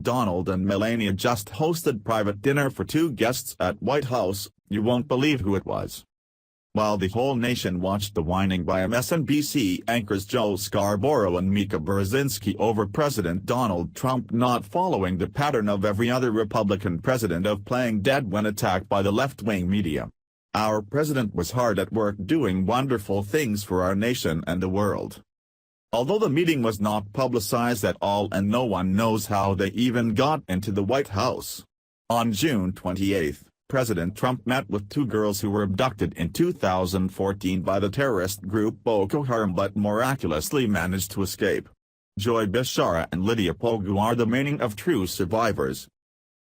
Donald and Melania just hosted private dinner for 2 guests at White House. You won't believe who it was. While the whole nation watched the whining by MSNBC anchors Joe Scarborough and Mika Brzezinski over President Donald Trump not following the pattern of every other Republican president of playing dead when attacked by the left-wing media. Our president was hard at work doing wonderful things for our nation and the world. Although the meeting was not publicized at all and no one knows how they even got into the White House. On June 28, President Trump met with 2 girls who were abducted in 2014 by the terrorist group Boko Haram but miraculously managed to escape. Joy Bishara and Lydia Pogu are the meaning of true survivors.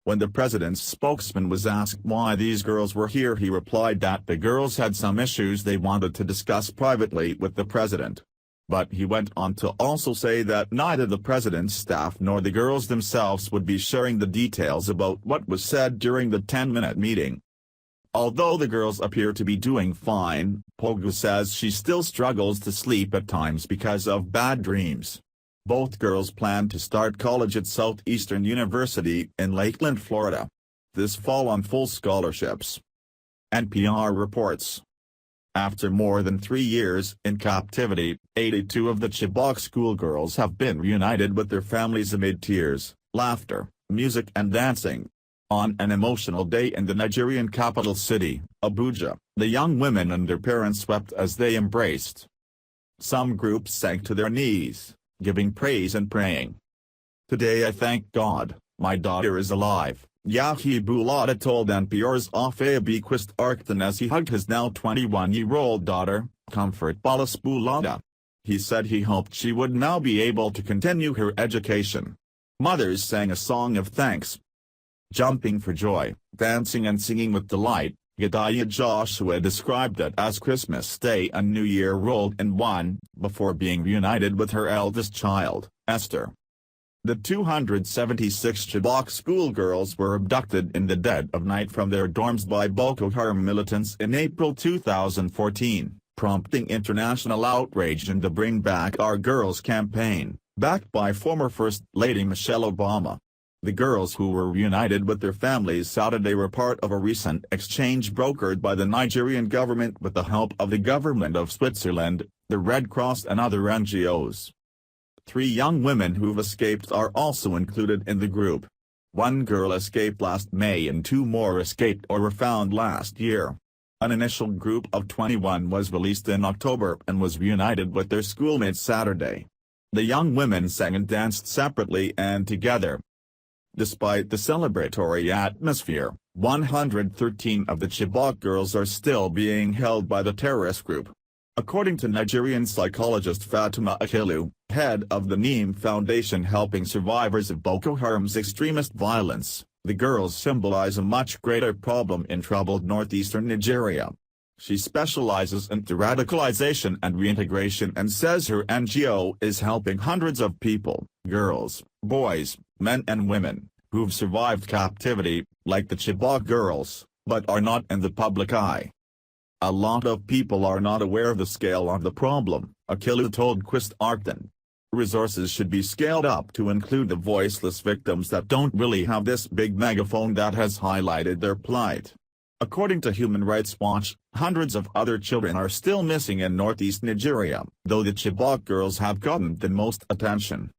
When the president's spokesman was asked why these girls were here, he replied that the girls had some issues they wanted to discuss privately with the president. But he went on to also say that neither the president's staff nor the girls themselves would be sharing the details about what was said during the 10-minute meeting. Although the girls appear to be doing fine, Pogu says she still struggles to sleep at times because of bad dreams. Both girls plan to start college at Southeastern University in Lakeland, Florida, this fall on full scholarships. NPR reports. After more than 3 years in captivity, 82 of the Chibok schoolgirls have been reunited with their families amid tears, laughter, music and dancing. On an emotional day in the Nigerian capital city, Abuja, the young women and their parents wept as they embraced. Some groups sank to their knees, giving praise and praying. "Today I thank God, my daughter is alive," Yahi Bulada told NPR's Afeabi Quist Arcton as he hugged his now 21-year-old daughter, Comfort Balas Bulada. He said he hoped she would now be able to continue her education. Mothers sang a song of thanks, jumping for joy, dancing and singing with delight. Gedaya Joshua described it as Christmas Day and New Year rolled in one, before being reunited with her eldest child, Esther. The 276 Chibok schoolgirls were abducted in the dead of night from their dorms by Boko Haram militants in April 2014, prompting international outrage in the Bring Back Our Girls campaign, backed by former First Lady Michelle Obama. The girls who were reunited with their families Saturday were part of a recent exchange brokered by the Nigerian government with the help of the government of Switzerland, the Red Cross and other NGOs. 3 young women who've escaped are also included in the group. 1 girl escaped last May and 2 more escaped or were found last year. An initial group of 21 was released in October and was reunited with their schoolmates Saturday. The young women sang and danced separately and together. Despite the celebratory atmosphere, 113 of the Chibok girls are still being held by the terrorist group. According to Nigerian psychologist Fatima Akilu, head of the Neem Foundation helping survivors of Boko Haram's extremist violence, the girls symbolize a much greater problem in troubled northeastern Nigeria. She specializes in de-radicalization and reintegration and says her NGO is helping hundreds of people, girls, boys, men and women, who've survived captivity, like the Chibok girls, but are not in the public eye. "A lot of people are not aware of the scale of the problem," Akilu told Quist Arcton. "Resources should be scaled up to include the voiceless victims that don't really have this big megaphone that has highlighted their plight." According to Human Rights Watch, hundreds of other children are still missing in northeast Nigeria, though the Chibok girls have gotten the most attention.